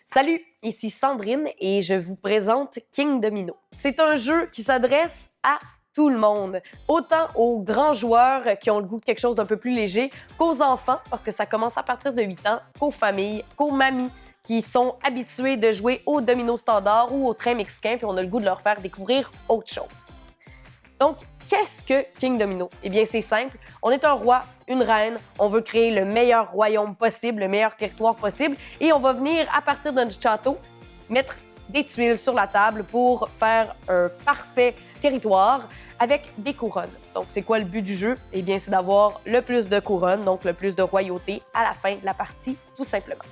Salut, ici Sandrine et je vous présente King Domino. C'est un jeu qui s'adresse à tout le monde, autant aux grands joueurs qui ont le goût de quelque chose d'un peu plus léger qu'aux enfants, parce que ça commence à partir de 8 ans, qu'aux familles, qu'aux mamies qui sont habituées de jouer au domino standard ou au train mexicain, puis on a le goût de leur faire découvrir autre chose. Donc, qu'est-ce que King Domino? Eh bien, c'est simple. On est un roi, une reine. On veut créer le meilleur royaume possible, le meilleur territoire possible. Et on va venir, à partir de notre château, mettre des tuiles sur la table pour faire un parfait territoire avec des couronnes. Donc, c'est quoi le but du jeu? Eh bien, c'est d'avoir le plus de couronnes, donc le plus de royauté à la fin de la partie, tout simplement.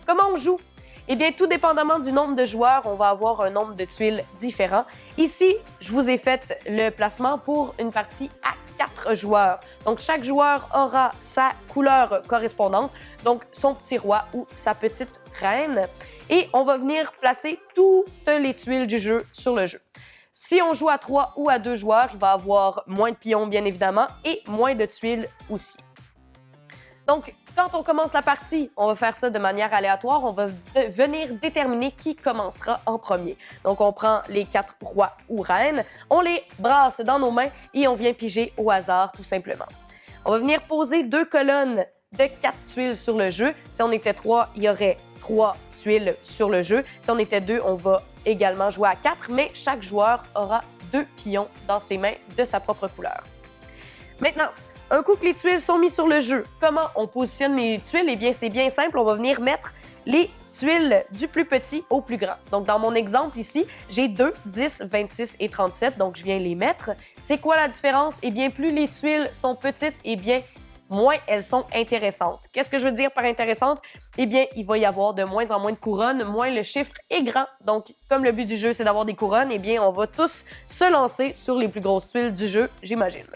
Comment on joue? Eh bien, tout dépendamment du nombre de joueurs, on va avoir un nombre de tuiles différent. Ici, je vous ai fait le placement pour une partie à 4 joueurs. Donc, chaque joueur aura sa couleur correspondante, donc son petit roi ou sa petite reine. Et on va venir placer toutes les tuiles du jeu sur le jeu. Si on joue à 3 ou à 2 joueurs, il va avoir moins de pions, bien évidemment, et moins de tuiles aussi. Donc, quand on commence la partie, on va faire ça de manière aléatoire. On va venir déterminer qui commencera en premier. Donc, on prend les 4 rois ou reines, on les brasse dans nos mains et on vient piger au hasard, tout simplement. On va venir poser 2 colonnes de 4 tuiles sur le jeu. Si on était 3, il y aurait 3 tuiles sur le jeu. Si on était 2, on va également jouer à 4, mais chaque joueur aura 2 pions dans ses mains de sa propre couleur. Maintenant, un coup que les tuiles sont mises sur le jeu, comment on positionne les tuiles? Eh bien, c'est bien simple. On va venir mettre les tuiles du plus petit au plus grand. Donc, dans mon exemple ici, j'ai 2, 10, 26 et 37. Donc, je viens les mettre. C'est quoi la différence? Eh bien, plus les tuiles sont petites, eh bien, moins elles sont intéressantes. Qu'est-ce que je veux dire par intéressante? Eh bien, il va y avoir de moins en moins de couronnes, moins le chiffre est grand. Donc, comme le but du jeu, c'est d'avoir des couronnes, eh bien, on va tous se lancer sur les plus grosses tuiles du jeu, j'imagine.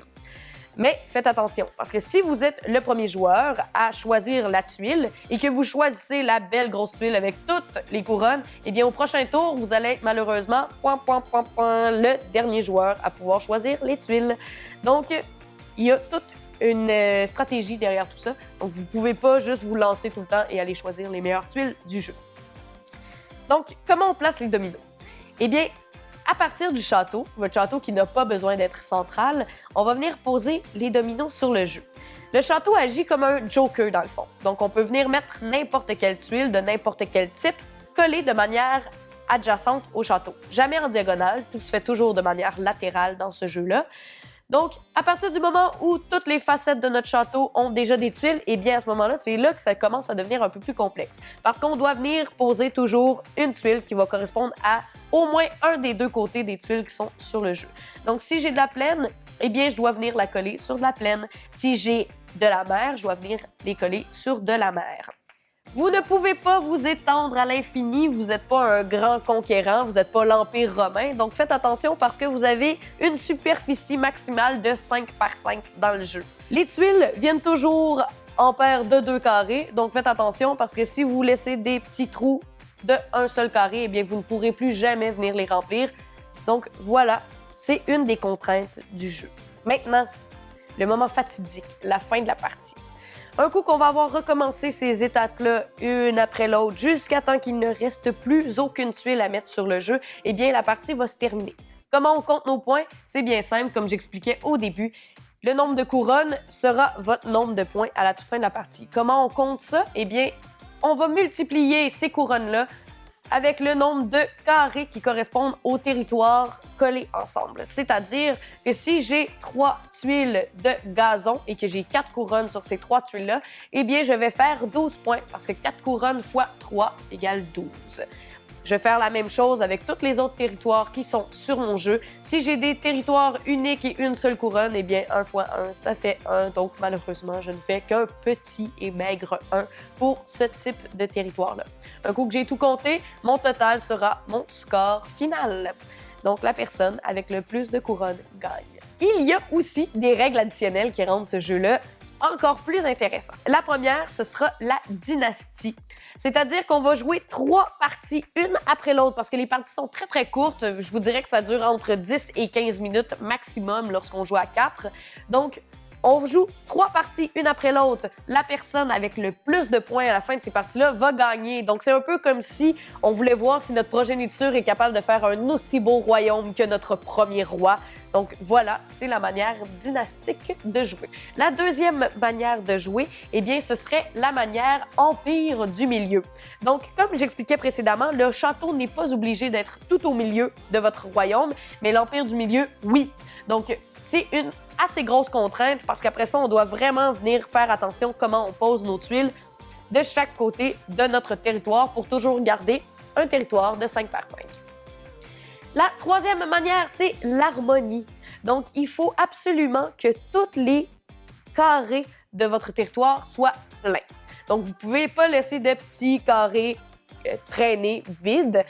Mais faites attention, parce que si vous êtes le premier joueur à choisir la tuile et que vous choisissez la belle grosse tuile avec toutes les couronnes, eh bien au prochain tour, vous allez être malheureusement le dernier joueur à pouvoir choisir les tuiles. Donc, il y a toute une stratégie derrière tout ça. Donc, vous ne pouvez pas juste vous lancer tout le temps et aller choisir les meilleures tuiles du jeu. Donc, comment on place les dominos? Eh bien, à partir du château, votre château qui n'a pas besoin d'être central, on va venir poser les dominos sur le jeu. Le château agit comme un joker dans le fond. Donc, on peut venir mettre n'importe quelle tuile de n'importe quel type collée de manière adjacente au château. Jamais en diagonale, tout se fait toujours de manière latérale dans ce jeu-là. Donc, à partir du moment où toutes les facettes de notre château ont déjà des tuiles, eh bien, à ce moment-là, c'est là que ça commence à devenir un peu plus complexe. Parce qu'on doit venir poser toujours une tuile qui va correspondre à au moins un des deux côtés des tuiles qui sont sur le jeu. Donc, si j'ai de la plaine, eh bien, je dois venir la coller sur de la plaine. Si j'ai de la mer, je dois venir les coller sur de la mer. Vous ne pouvez pas vous étendre à l'infini, vous n'êtes pas un grand conquérant, vous n'êtes pas l'Empire romain, donc faites attention parce que vous avez une superficie maximale de 5 par 5 dans le jeu. Les tuiles viennent toujours en paire de 2 carrés, donc faites attention parce que si vous laissez des petits trous de un seul carré, eh bien vous ne pourrez plus jamais venir les remplir. Donc voilà, c'est une des contraintes du jeu. Maintenant, le moment fatidique, la fin de la partie. Un coup qu'on va avoir recommencé ces étapes-là, une après l'autre, jusqu'à temps qu'il ne reste plus aucune tuile à mettre sur le jeu, eh bien, la partie va se terminer. Comment on compte nos points? C'est bien simple, comme j'expliquais au début. Le nombre de couronnes sera votre nombre de points à la toute fin de la partie. Comment on compte ça? Eh bien, on va multiplier ces couronnes-là avec le nombre de carrés qui correspondent au territoire collés ensemble. C'est-à-dire que si j'ai 3 tuiles de gazon et que j'ai 4 couronnes sur ces 3 tuiles-là, eh bien, je vais faire 12 points parce que 4 couronnes fois 3 égale 12. Je vais faire la même chose avec tous les autres territoires qui sont sur mon jeu. Si j'ai des territoires uniques et une seule couronne, eh bien, 1 fois 1, ça fait 1. Donc, malheureusement, je ne fais qu'un petit et maigre 1 pour ce type de territoire-là. Un coup que j'ai tout compté, mon total sera mon score final. Donc, la personne avec le plus de couronnes gagne. Il y a aussi des règles additionnelles qui rendent ce jeu-là encore plus intéressant. La première, ce sera la dynastie. C'est-à-dire qu'on va jouer 3 parties, une après l'autre, parce que les parties sont très, très courtes. Je vous dirais que ça dure entre 10 et 15 minutes maximum lorsqu'on joue à 4. Donc, On joue 3 parties, une après l'autre. La personne avec le plus de points à la fin de ces parties-là va gagner. Donc, c'est un peu comme si on voulait voir si notre progéniture est capable de faire un aussi beau royaume que notre premier roi. Donc, voilà, c'est la manière dynastique de jouer. La deuxième manière de jouer, eh bien, ce serait la manière Empire du milieu. Donc, comme j'expliquais précédemment, le château n'est pas obligé d'être tout au milieu de votre royaume, mais l'Empire du milieu, oui. Donc, c'est une assez grosse contrainte parce qu'après ça, on doit vraiment venir faire attention comment on pose nos tuiles de chaque côté de notre territoire pour toujours garder un territoire de 5 par 5. La troisième manière, c'est l'harmonie. Donc, il faut absolument que tous les carrés de votre territoire soient pleins. Donc, vous ne pouvez pas laisser de petits carrés traîner vides.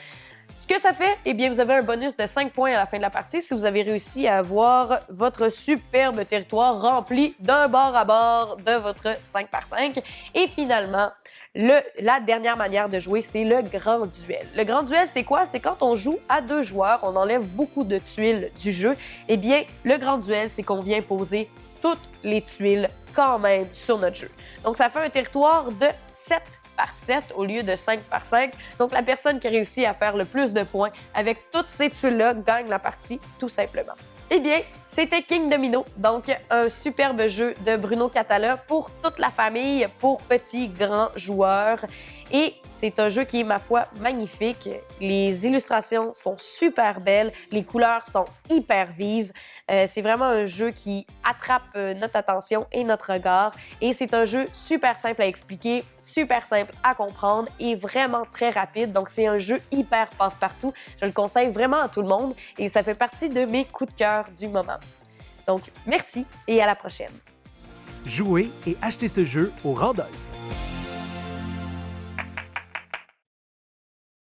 Ce que ça fait, eh bien, vous avez un bonus de 5 points à la fin de la partie si vous avez réussi à avoir votre superbe territoire rempli d'un bord à bord de votre 5 par 5. Et finalement, la dernière manière de jouer, c'est le grand duel. Le grand duel, c'est quoi? C'est quand on joue à 2 joueurs, on enlève beaucoup de tuiles du jeu. Eh bien, le grand duel, c'est qu'on vient poser toutes les tuiles quand même sur notre jeu. Donc, ça fait un territoire de 7 par 7 au lieu de 5 par 5. Donc, la personne qui réussit à faire le plus de points avec toutes ces tuiles-là gagne la partie, tout simplement. Eh bien, c'était King Domino, donc un superbe jeu de Bruno Cathala pour toute la famille, pour petits, grands joueurs. Et c'est un jeu qui est, ma foi, magnifique. Les illustrations sont super belles, les couleurs sont hyper vives. C'est vraiment un jeu qui attrape notre attention et notre regard. Et c'est un jeu super simple à expliquer, super simple à comprendre et vraiment très rapide. Donc, c'est un jeu hyper passe-partout. Je le conseille vraiment à tout le monde et ça fait partie de mes coups de cœur du moment. Donc, merci et à la prochaine. Jouez et achetez ce jeu au Randolph.